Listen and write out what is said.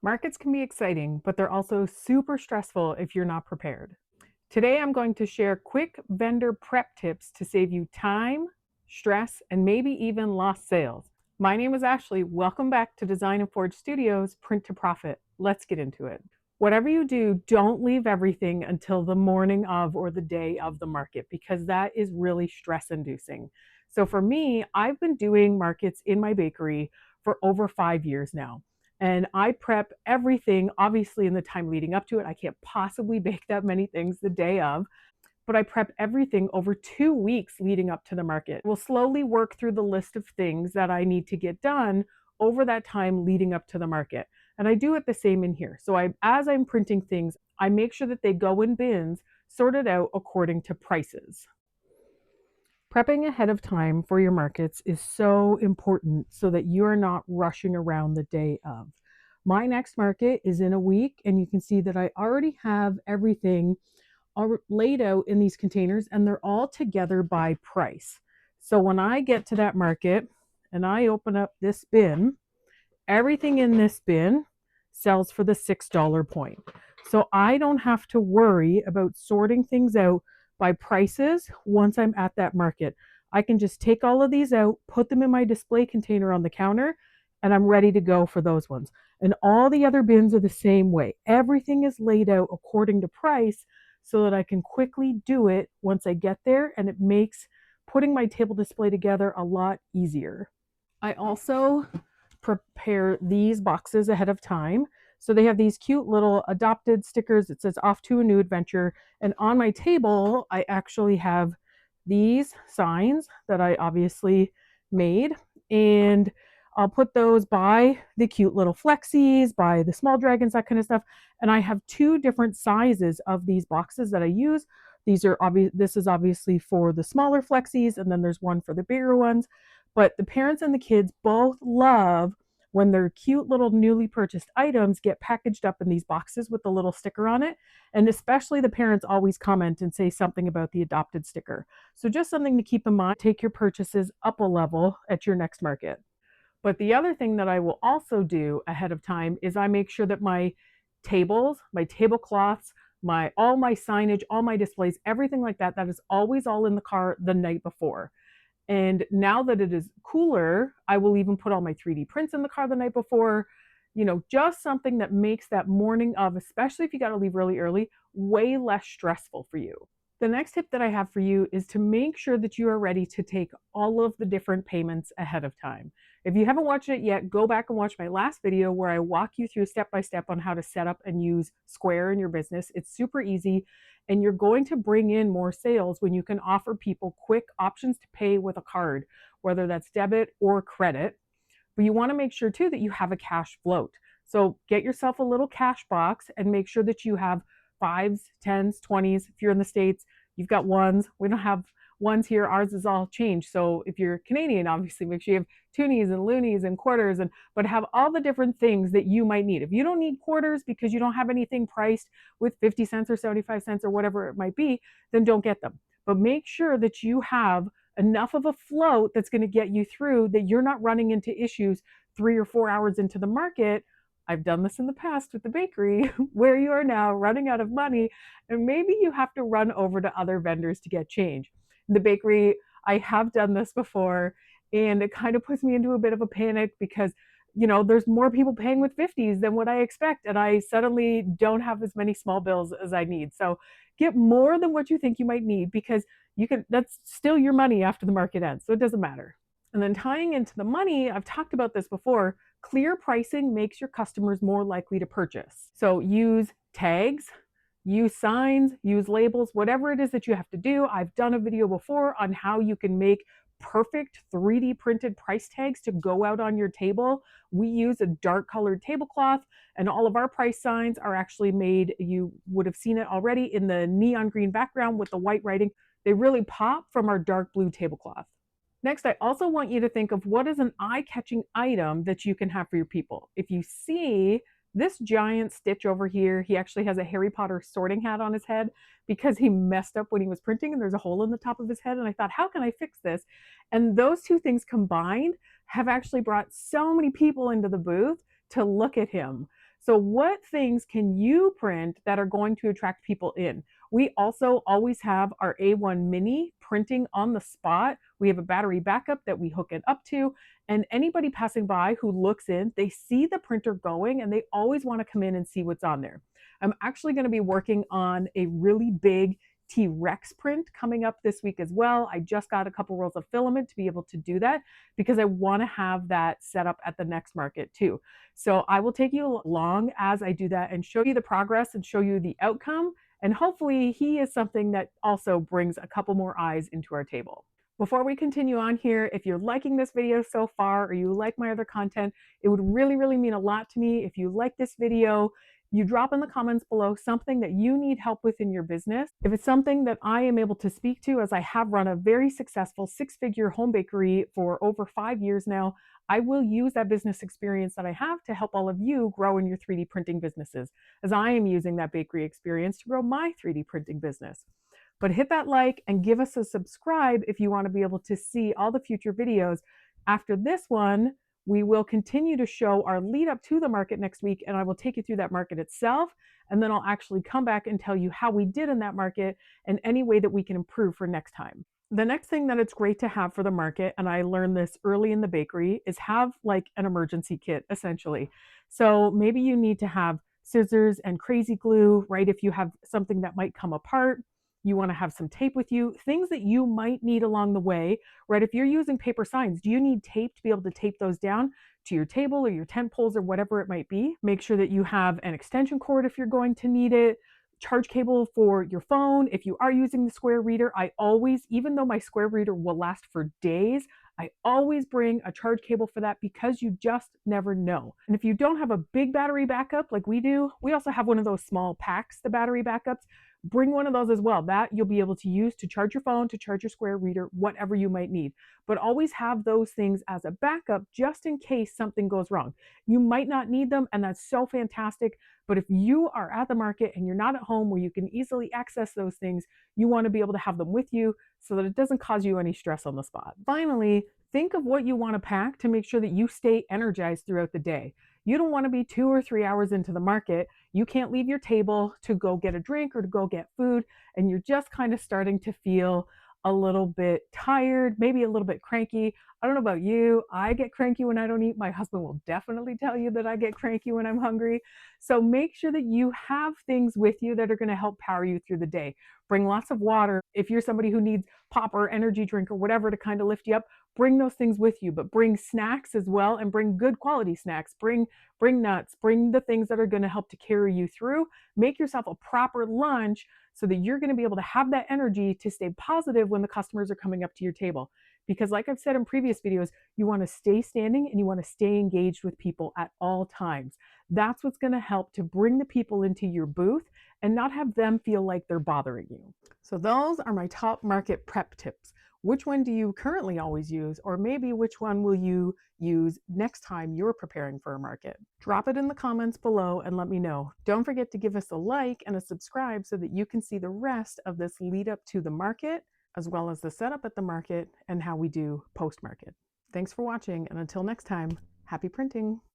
Markets can be exciting, but they're also super stressful if you're not prepared. Today, I'm going to share quick vendor prep tips to save you time, stress, and maybe even lost sales. My name is Ashley. Welcome back to Design and Forge Studios Print to Profit. Let's get into it. Whatever you do, don't leave everything until the morning of or the day of the market because that is really stress inducing. So for me, I've been doing markets in my bakery for over 5 years now. And I prep everything, obviously, in the time leading up to it. I can't possibly bake that many things the day of, but I prep everything over 2 weeks leading up to the market. We'll slowly work through the list of things that I need to get done over that time leading up to the market. And I do it the same in here. So as I'm printing things, I make sure that they go in bins sorted out according to prices. Prepping ahead of time for your markets is so important so that you're not rushing around the day of. My next market is in a week, and you can see that I already have everything laid out in these containers, and they're all together by price. So when I get to that market and I open up this bin, everything in this bin sells for the $6 point. So I don't have to worry about sorting things out by prices once I'm at that market. I can just take all of these out, put them in my display container on the counter, and I'm ready to go for those ones. And all the other bins are the same way. Everything is laid out according to price so that I can quickly do it once I get there, and it makes putting my table display together a lot easier. I also prepare these boxes ahead of time. So they have these cute little adopted stickers. It says off to a new adventure. And on my table, I actually have these signs that I obviously made. And I'll put those by the cute little flexies, by the small dragons, that kind of stuff. And I have two different sizes of these boxes that I use. These are obvious. This is obviously for the smaller flexies, and then there's one for the bigger ones. But the parents and the kids both love when their cute little newly purchased items get packaged up in these boxes with the little sticker on it. And especially the parents always comment and say something about the adopted sticker. So just something to keep in mind. Take your purchases up a level at your next market. But the other thing that I will also do ahead of time is I make sure that my tables, my tablecloths, all my signage, all my displays, everything like that, that is always all in the car the night before. And now that it is cooler, I will even put all my 3D prints in the car the night before. Just something that makes that morning of, especially if you got to leave really early, way less stressful for you. The next tip that I have for you is to make sure that you are ready to take all of the different payments ahead of time. If you haven't watched it yet, go back and watch my last video where I walk you through step by step on how to set up and use Square in your business. It's super easy, and you're going to bring in more sales when you can offer people quick options to pay with a card, whether that's debit or credit. But you want to make sure too that you have a cash float. So get yourself a little cash box and make sure that you have fives, tens, 20s. If you're in the States, you've got ones. We don't have ones here. Ours is all changed. So if you're Canadian, obviously make sure you have toonies and loonies and quarters, but have all the different things that you might need. If you don't need quarters because you don't have anything priced with 50 cents or 75 cents or whatever it might be, then don't get them. But make sure that you have enough of a float that's going to get you through, that you're not running into issues 3 or 4 hours into the market. I've done this in the past with the bakery where you are now running out of money, and maybe you have to run over to other vendors to get change. In the bakery, I have done this before, and it kind of puts me into a bit of a panic because there's more people paying with 50s than what I expect, and I suddenly don't have as many small bills as I need. So get more than what you think you might need, because that's still your money after the market ends, so it doesn't matter. And then tying into the money, I've talked about this before, clear pricing makes your customers more likely to purchase. So use tags, use signs, use labels, whatever it is that you have to do. I've done a video before on how you can make perfect 3D printed price tags to go out on your table. We use a dark colored tablecloth, and all of our price signs are actually made, you would have seen it already, in the neon green background with the white writing. They really pop from our dark blue tablecloth. Next, I also want you to think of what is an eye-catching item that you can have for your people. If you see this giant stitch over here, he actually has a Harry Potter sorting hat on his head because he messed up when he was printing and there's a hole in the top of his head. And I thought, how can I fix this? And those two things combined have actually brought so many people into the booth to look at him. So what things can you print that are going to attract people in? We also always have our A1 mini printing on the spot. We have a battery backup that we hook it up to, and anybody passing by who looks in, they see the printer going and they always want to come in and see what's on there. I'm actually going to be working on a really big T-Rex print coming up this week as well. I just got a couple rolls of filament to be able to do that because I want to have that set up at the next market too. So I will take you along as I do that and show you the progress and show you the outcome. And hopefully he is something that also brings a couple more eyes into our table. Before we continue on here, if you're liking this video so far or you like my other content, it would really, really mean a lot to me if you like this video. You drop in the comments below something that you need help with in your business. If it's something that I am able to speak to, as I have run a very successful six-figure home bakery for over 5 years now, I will use that business experience that I have to help all of you grow in your 3D printing businesses, as I am using that bakery experience to grow my 3D printing business. But hit that like and give us a subscribe if you want to be able to see all the future videos. After this one, we will continue to show our lead up to the market next week, and I will take you through that market itself. And then I'll actually come back and tell you how we did in that market and any way that we can improve for next time. The next thing that it's great to have for the market, and I learned this early in the bakery, is have like an emergency kit essentially. So maybe you need to have scissors and crazy glue, right? If you have something that might come apart, you want to have some tape with you, things that you might need along the way, right? If you're using paper signs, do you need tape to be able to tape those down to your table or your tent poles or whatever it might be? Make sure that you have an extension cord if you're going to need it, charge cable for your phone. If you are using the square reader, I always, even though my square reader will last for days, I always bring a charge cable for that because you just never know. And if you don't have a big battery backup like we do, we also have one of those small packs, the battery backups. Bring one of those as well. That you'll be able to use to charge your phone, to charge your square reader, whatever you might need. But always have those things as a backup just in case something goes wrong. You might not need them, and that's so fantastic. But if you are at the market and you're not at home where you can easily access those things, you want to be able to have them with you so that it doesn't cause you any stress on the spot. Finally, think of what you want to pack to make sure that you stay energized throughout the day. You don't want to be 2 or 3 hours into the market. You can't leave your table to go get a drink or to go get food, and you're just kind of starting to feel a little bit tired, maybe a little bit cranky. I don't know about you. I get cranky when I don't eat. My husband will definitely tell you that I get cranky when I'm hungry. So make sure that you have things with you that are going to help power you through the day. Bring lots of water. If you're somebody who needs pop or energy drink or whatever to kind of lift you up, bring those things with you, but bring snacks as well, and bring good quality snacks. Bring nuts, bring the things that are going to help to carry you through. Make yourself a proper lunch so that you're going to be able to have that energy to stay positive when the customers are coming up to your table. Because like I've said in previous videos, you want to stay standing and you want to stay engaged with people at all times. That's what's going to help to bring the people into your booth and not have them feel like they're bothering you. So those are my top market prep tips. Which one do you currently always use? Or maybe which one will you use next time you're preparing for a market? Drop it in the comments below and let me know. Don't forget to give us a like and a subscribe so that you can see the rest of this lead up to the market, as well as the setup at the market and how we do post-market. Thanks for watching, and until next time, happy printing!